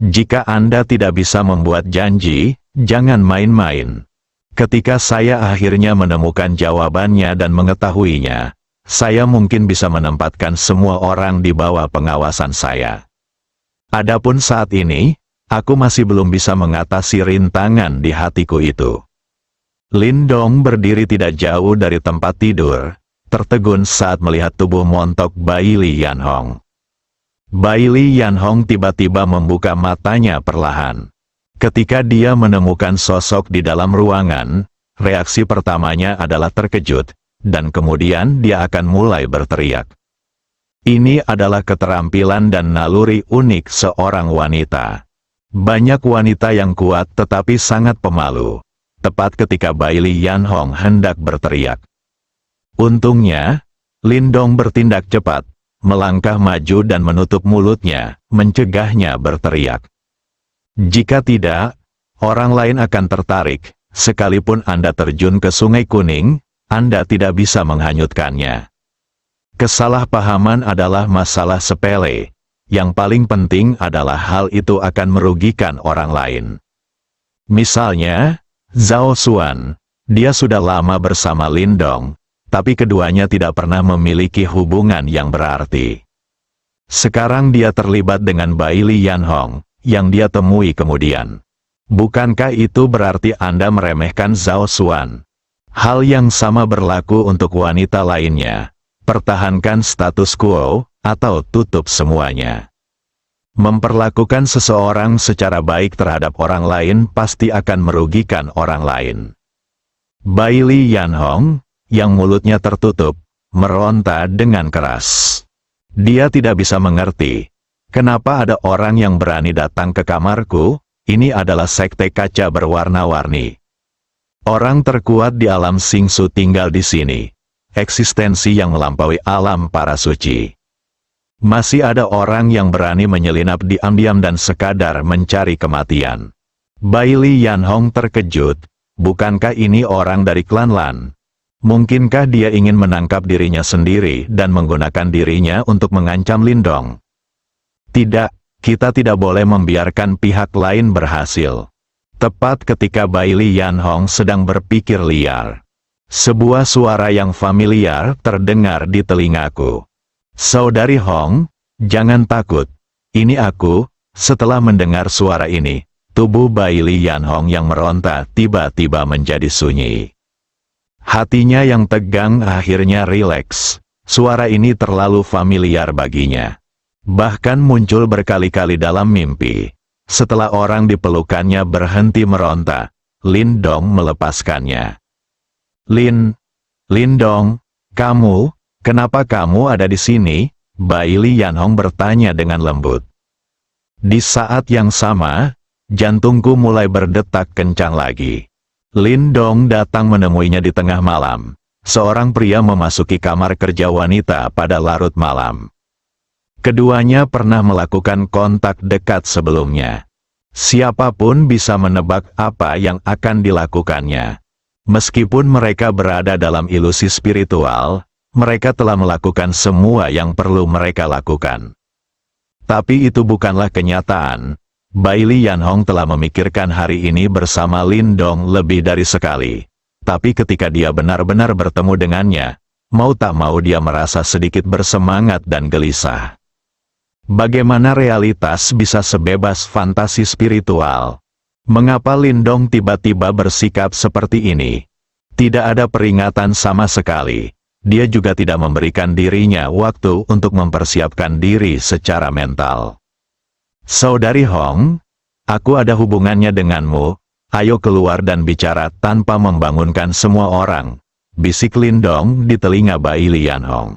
Jika Anda tidak bisa membuat janji, jangan main-main. Ketika saya akhirnya menemukan jawabannya dan mengetahuinya, saya mungkin bisa menempatkan semua orang di bawah pengawasan saya. Adapun saat ini, aku masih belum bisa mengatasi rintangan di hatiku itu. Lin Dong berdiri tidak jauh dari tempat tidur, tertegun saat melihat tubuh montok Bai Lian Hong. Bai Lian Hong tiba-tiba membuka matanya perlahan. Ketika dia menemukan sosok di dalam ruangan, reaksi pertamanya adalah terkejut, dan kemudian dia akan mulai berteriak. Ini adalah keterampilan dan naluri unik seorang wanita. Banyak wanita yang kuat tetapi sangat pemalu. Tepat ketika Bai Lian Hong hendak berteriak. Untungnya, Lin Dong bertindak cepat, melangkah maju dan menutup mulutnya, mencegahnya berteriak. Jika tidak, orang lain akan tertarik. Sekalipun Anda terjun ke Sungai Kuning, Anda tidak bisa menghanyutkannya. Kesalahpahaman adalah masalah sepele. Yang paling penting adalah hal itu akan merugikan orang lain. Misalnya, Zhao Xuan, dia sudah lama bersama Lin Dong, tapi keduanya tidak pernah memiliki hubungan yang berarti. Sekarang dia terlibat dengan Bai Lian Hong, yang dia temui kemudian. Bukankah itu berarti Anda meremehkan Zhao Xuan? Hal yang sama berlaku untuk wanita lainnya. Pertahankan status quo, atau tutup semuanya. Memperlakukan seseorang secara baik terhadap orang lain pasti akan merugikan orang lain. Bai Lian Hong, yang mulutnya tertutup, meronta dengan keras. Dia tidak bisa mengerti. Kenapa ada orang yang berani datang ke kamarku? Ini adalah sekte kaca berwarna-warni. Orang terkuat di alam Xingsu tinggal di sini. Eksistensi yang melampaui alam para suci. Masih ada orang yang berani menyelinap diam-diam dan sekadar mencari kematian. Bai Lian Hong terkejut. Bukankah ini orang dari klan Lan? Mungkinkah dia ingin menangkap dirinya sendiri dan menggunakan dirinya untuk mengancam Lin Dong? Tidak, kita tidak boleh membiarkan pihak lain berhasil. Tepat ketika Bai Lian Hong sedang berpikir liar, sebuah suara yang familiar terdengar di telingaku. Saudari Hong, jangan takut. Ini aku. Setelah mendengar suara ini, tubuh Bai Lian Hong yang meronta tiba-tiba menjadi sunyi. Hatinya yang tegang akhirnya rileks. Suara ini terlalu familiar baginya. Bahkan muncul berkali-kali dalam mimpi. Setelah orang dipelukannya berhenti meronta, Lin Dong melepaskannya. Lin Dong, kamu, kenapa kamu ada di sini? Bai Lian Hong bertanya dengan lembut. Di saat yang sama, jantungku mulai berdetak kencang lagi. Lindong datang menemuinya di tengah malam. Seorang pria memasuki kamar kerja wanita pada larut malam. Keduanya pernah melakukan kontak dekat sebelumnya. Siapapun bisa menebak apa yang akan dilakukannya. Meskipun mereka berada dalam ilusi spiritual, mereka telah melakukan semua yang perlu mereka lakukan. Tapi itu bukanlah kenyataan. Bailey Yanhong telah memikirkan hari ini bersama Lindong lebih dari sekali. Tapi ketika dia benar-benar bertemu dengannya, mau tak mau dia merasa sedikit bersemangat dan gelisah. Bagaimana realitas bisa sebebas fantasi spiritual? Mengapa Lindong tiba-tiba bersikap seperti ini? Tidak ada peringatan sama sekali. Dia juga tidak memberikan dirinya waktu untuk mempersiapkan diri secara mental. Saudari Hong, aku ada hubungannya denganmu. Ayo keluar dan bicara tanpa membangunkan semua orang, bisik Lindong di telinga Bailey Yanhong.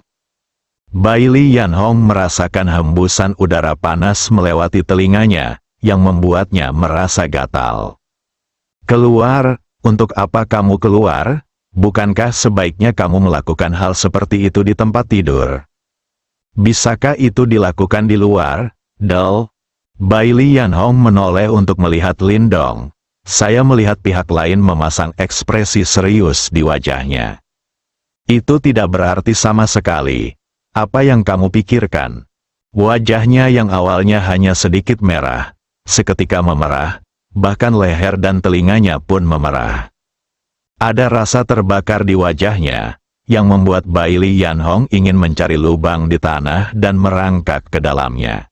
Bailey Yanhong merasakan hembusan udara panas melewati telinganya, yang membuatnya merasa gatal. Keluar, untuk apa kamu keluar? Bukankah sebaiknya kamu melakukan hal seperti itu di tempat tidur? Bisakah itu dilakukan di luar, Del? Bailey Yanhong menoleh untuk melihat Lindong. Saya melihat pihak lain memasang ekspresi serius di wajahnya. Itu tidak berarti sama sekali. Apa yang kamu pikirkan? Wajahnya yang awalnya hanya sedikit merah, seketika memerah, bahkan leher dan telinganya pun memerah. Ada rasa terbakar di wajahnya, yang membuat Bailey Yanhong ingin mencari lubang di tanah dan merangkak ke dalamnya.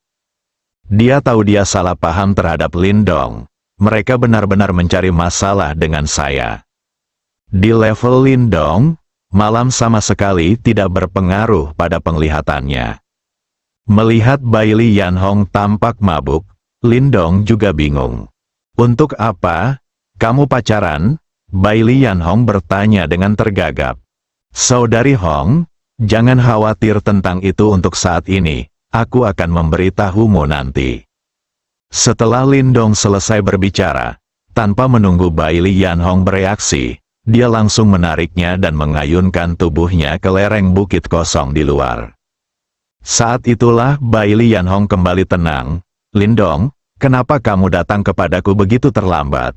Dia tahu dia salah paham terhadap Lindong. Mereka benar-benar mencari masalah dengan saya. Di level Lindong, malam sama sekali tidak berpengaruh pada penglihatannya. Melihat Bailey Yanhong tampak mabuk, Lindong juga bingung. Untuk apa? Kamu pacaran? Bailey Yanhong bertanya dengan tergagap. Saudari Hong, jangan khawatir tentang itu untuk saat ini. Aku akan memberitahumu nanti. Setelah Lindong selesai berbicara, tanpa menunggu Bailey Yanhong bereaksi, dia langsung menariknya dan mengayunkan tubuhnya ke lereng bukit kosong di luar. Saat itulah Bailey Yanhong kembali tenang. Lindong, kenapa kamu datang kepadaku begitu terlambat?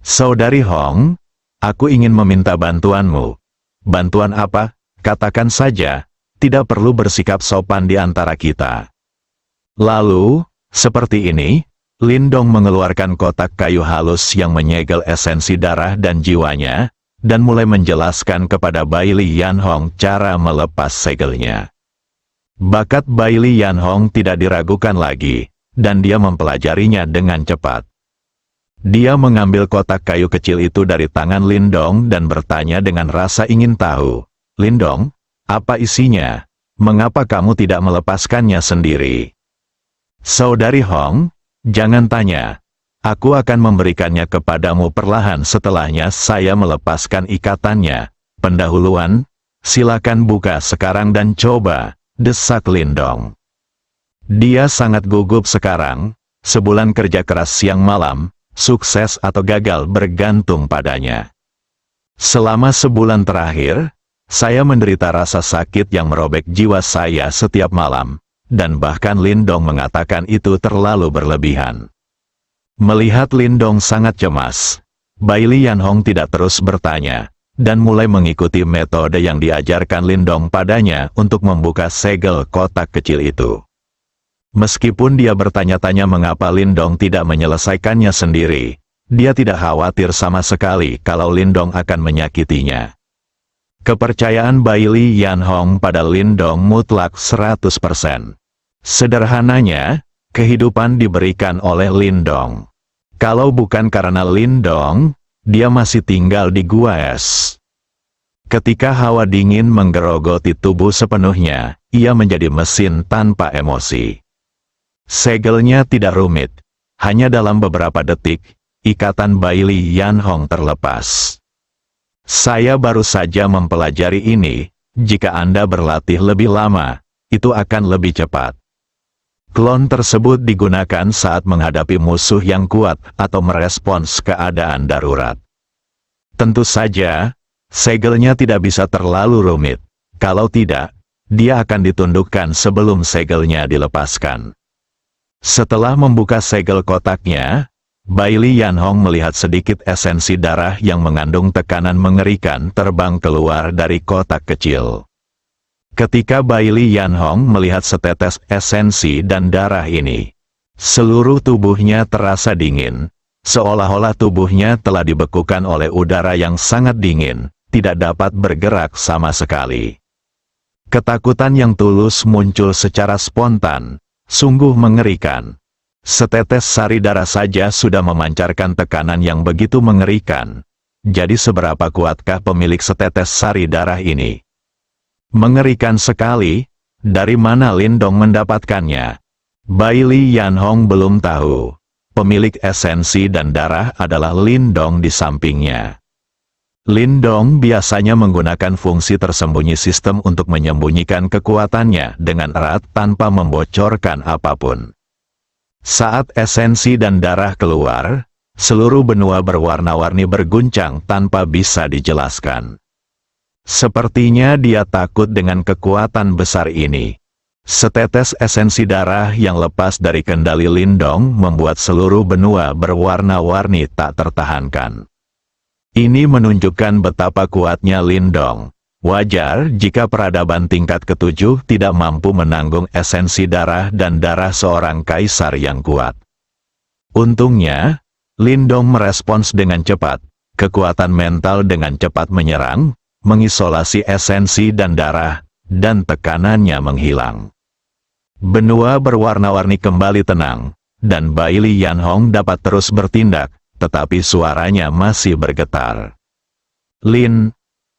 Saudari Hong, aku ingin meminta bantuanmu. Bantuan apa? Katakan saja, tidak perlu bersikap sopan di antara kita. Lalu, seperti ini, Lindong mengeluarkan kotak kayu halus yang menyegel esensi darah dan jiwanya, dan mulai menjelaskan kepada Bailey Yanhong cara melepas segelnya. Bakat Bailey Yanhong tidak diragukan lagi, dan dia mempelajarinya dengan cepat. Dia mengambil kotak kayu kecil itu dari tangan Lindong dan bertanya dengan rasa ingin tahu. Lindong, apa isinya? Mengapa kamu tidak melepaskannya sendiri? Saudari Hong, jangan tanya. Aku akan memberikannya kepadamu perlahan setelahnya saya melepaskan ikatannya. Pendahuluan, silakan buka sekarang dan coba, desak Lindong. Dia sangat gugup sekarang, sebulan kerja keras siang malam, sukses atau gagal bergantung padanya. Selama sebulan terakhir, saya menderita rasa sakit yang merobek jiwa saya setiap malam. Dan bahkan Lindong mengatakan itu terlalu berlebihan. Melihat Lindong sangat cemas, Bailey Yanhong tidak terus bertanya, dan mulai mengikuti metode yang diajarkan Lindong padanya untuk membuka segel kotak kecil itu. Meskipun dia bertanya-tanya mengapa Lindong tidak menyelesaikannya sendiri, dia tidak khawatir sama sekali kalau Lindong akan menyakitinya. Kepercayaan Bailey Yanhong pada Lindong mutlak 100%. Sederhananya, kehidupan diberikan oleh Lindong. Kalau bukan karena Lindong, dia masih tinggal di gua es. Ketika hawa dingin menggerogoti tubuh sepenuhnya, ia menjadi mesin tanpa emosi. Segelnya tidak rumit. Hanya dalam beberapa detik, ikatan Bailey Yanhong terlepas. Saya baru saja mempelajari ini, jika Anda berlatih lebih lama, itu akan lebih cepat. Klon tersebut digunakan saat menghadapi musuh yang kuat atau merespons keadaan darurat. Tentu saja, segelnya tidak bisa terlalu rumit. Kalau tidak, dia akan ditundukkan sebelum segelnya dilepaskan. Setelah membuka segel kotaknya, Bailey Yanhong melihat sedikit esensi darah yang mengandung tekanan mengerikan terbang keluar dari kotak kecil. Ketika Bailey Yanhong melihat setetes esensi dan darah ini, seluruh tubuhnya terasa dingin, seolah-olah tubuhnya telah dibekukan oleh udara yang sangat dingin, tidak dapat bergerak sama sekali. Ketakutan yang tulus muncul secara spontan, sungguh mengerikan. Setetes sari darah saja sudah memancarkan tekanan yang begitu mengerikan. Jadi seberapa kuatkah pemilik setetes sari darah ini? Mengerikan sekali, dari mana Lindong mendapatkannya? Bailey Yanhong belum tahu. Pemilik esensi dan darah adalah Lindong di sampingnya. Lindong biasanya menggunakan fungsi tersembunyi sistem untuk menyembunyikan kekuatannya dengan erat tanpa membocorkan apapun. Saat esensi dan darah keluar, seluruh benua berwarna-warni berguncang tanpa bisa dijelaskan. Sepertinya dia takut dengan kekuatan besar ini. Setetes esensi darah yang lepas dari kendali Lindong membuat seluruh benua berwarna-warni tak tertahankan. Ini menunjukkan betapa kuatnya Lindong. Wajar jika peradaban tingkat ke-7 tidak mampu menanggung esensi darah dan darah seorang kaisar yang kuat. Untungnya, Lindong merespons dengan cepat. Kekuatan mental dengan cepat menyerang, mengisolasi esensi dan darah, dan tekanannya menghilang. Benua berwarna-warni kembali tenang, dan Bailey Yanhong dapat terus bertindak, tetapi suaranya masih bergetar.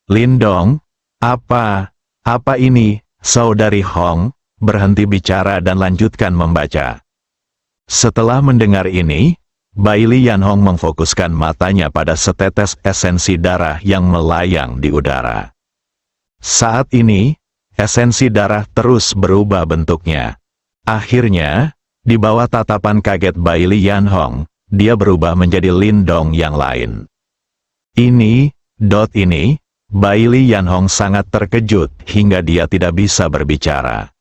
Lindong, apa ini, Saudari Hong, berhenti bicara dan lanjutkan membaca. Setelah mendengar ini, Bailey Yanhong memfokuskan matanya pada setetes esensi darah yang melayang di udara. Saat ini, esensi darah terus berubah bentuknya. Akhirnya, di bawah tatapan kaget Bailey Yanhong, dia berubah menjadi Lindong yang lain. Ini, Bailey Yanhong sangat terkejut hingga dia tidak bisa berbicara.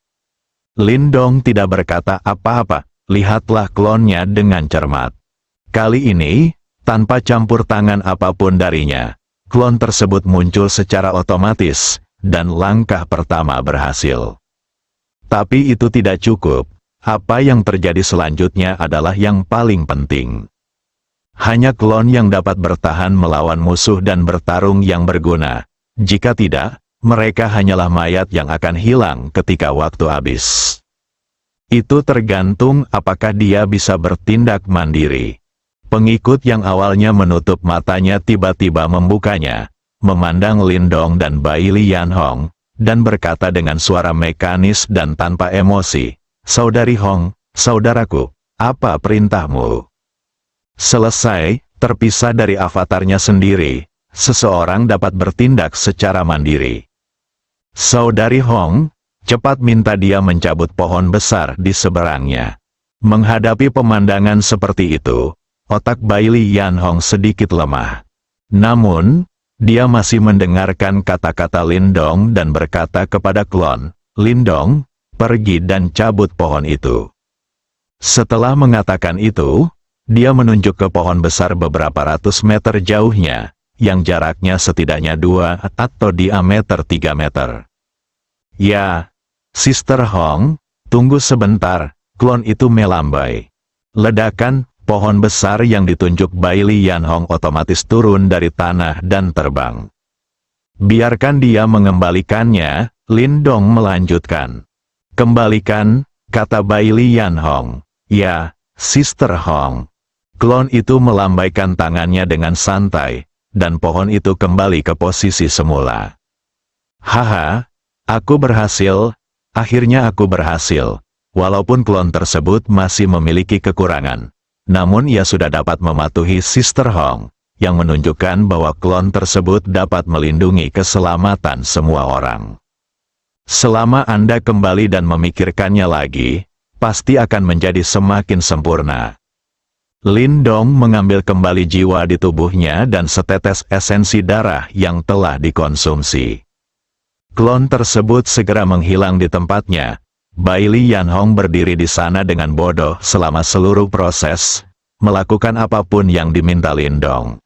Lindong tidak berkata apa-apa, lihatlah klonnya dengan cermat. Kali ini, tanpa campur tangan apapun darinya, klon tersebut muncul secara otomatis, dan langkah pertama berhasil. Tapi itu tidak cukup, apa yang terjadi selanjutnya adalah yang paling penting. Hanya klon yang dapat bertahan melawan musuh dan bertarung yang berguna. Jika tidak, mereka hanyalah mayat yang akan hilang ketika waktu habis. Itu tergantung apakah dia bisa bertindak mandiri. Pengikut yang awalnya menutup matanya tiba-tiba membukanya, memandang Lindong dan Bailey Yanhong, dan berkata dengan suara mekanis dan tanpa emosi, "Saudari Hong, saudaraku, apa perintahmu?" Selesai, terpisah dari avatarnya sendiri, seseorang dapat bertindak secara mandiri. Saudari Hong, cepat minta dia mencabut pohon besar di seberangnya. Menghadapi pemandangan seperti itu, otak Bailey Yanhong sedikit lemah. Namun, dia masih mendengarkan kata-kata Lindong dan berkata kepada klon, "Lindong, pergi dan cabut pohon itu." Setelah mengatakan itu, dia menunjuk ke pohon besar beberapa ratus meter jauhnya, yang jaraknya setidaknya 2 atau diameter 3 meter. "Ya, Sister Hong, tunggu sebentar," klon itu melambai. Ledakan, pohon besar yang ditunjuk Bailey Yanhong otomatis turun dari tanah dan terbang. "Biarkan dia mengembalikannya," Lindong melanjutkan. "Kembalikan," kata Bailey Yanhong. "Ya, Sister Hong." Klon itu melambaikan tangannya dengan santai, dan pohon itu kembali ke posisi semula. "Haha, aku berhasil, akhirnya aku berhasil." Walaupun klon tersebut masih memiliki kekurangan, namun ia sudah dapat mematuhi Sister Hong, yang menunjukkan bahwa klon tersebut dapat melindungi keselamatan semua orang. Selama Anda kembali dan memikirkannya lagi, pasti akan menjadi semakin sempurna. Lindong mengambil kembali jiwa di tubuhnya dan setetes esensi darah yang telah dikonsumsi. Klon tersebut segera menghilang di tempatnya. Bailey Yanhong berdiri di sana dengan bodoh selama seluruh proses, melakukan apapun yang diminta Lindong.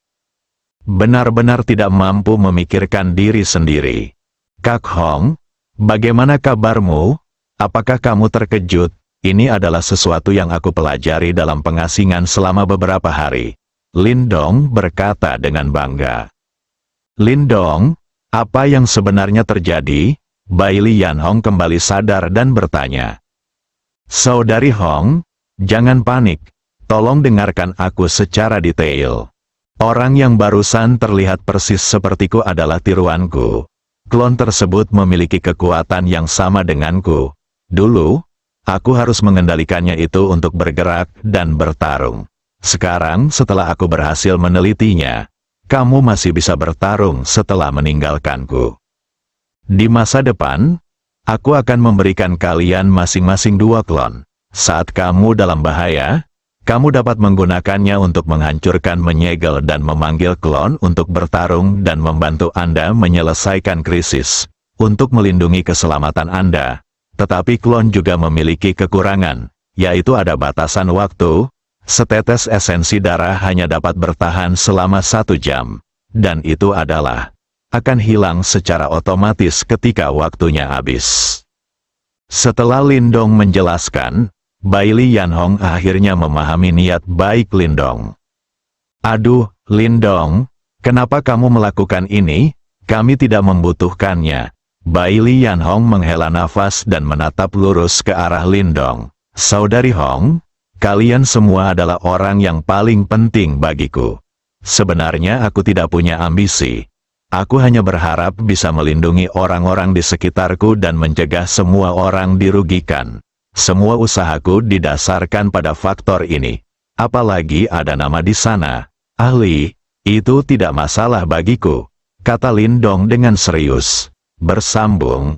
Benar-benar tidak mampu memikirkan diri sendiri. Kak Hong, bagaimana kabarmu? Apakah kamu terkejut? Ini adalah sesuatu yang aku pelajari dalam pengasingan selama beberapa hari. Lindong berkata dengan bangga. Lindong, apa yang sebenarnya terjadi? Bailey Yanhong kembali sadar dan bertanya. Saudari Hong, jangan panik. Tolong dengarkan aku secara detail. Orang yang barusan terlihat persis sepertiku adalah tiruanku. Klon tersebut memiliki kekuatan yang sama denganku. Dulu, aku harus mengendalikannya itu untuk bergerak dan bertarung. Sekarang setelah aku berhasil menelitinya, kamu masih bisa bertarung setelah meninggalkanku. Di masa depan, aku akan memberikan kalian masing-masing 2 klon. Saat kamu dalam bahaya, kamu dapat menggunakannya untuk menghancurkan, menyegel dan memanggil klon untuk bertarung dan membantu Anda menyelesaikan krisis. Untuk melindungi keselamatan Anda. Tetapi klon juga memiliki kekurangan, yaitu ada batasan waktu. Setetes esensi darah hanya dapat bertahan selama 1 jam. Dan itu adalah akan hilang secara otomatis ketika waktunya habis. Setelah Lindong menjelaskan, Bailey Yanhong akhirnya memahami niat baik Lindong. Aduh, Lindong, kenapa kamu melakukan ini? Kami tidak membutuhkannya. Bailey Yanhong menghela nafas dan menatap lurus ke arah Lindong. Saudari Hong, kalian semua adalah orang yang paling penting bagiku. Sebenarnya aku tidak punya ambisi. Aku hanya berharap bisa melindungi orang-orang di sekitarku dan mencegah semua orang dirugikan. Semua usahaku didasarkan pada faktor ini. Apalagi ada nama di sana. Ahli, itu tidak masalah bagiku, kata Lindong dengan serius. Bersambung,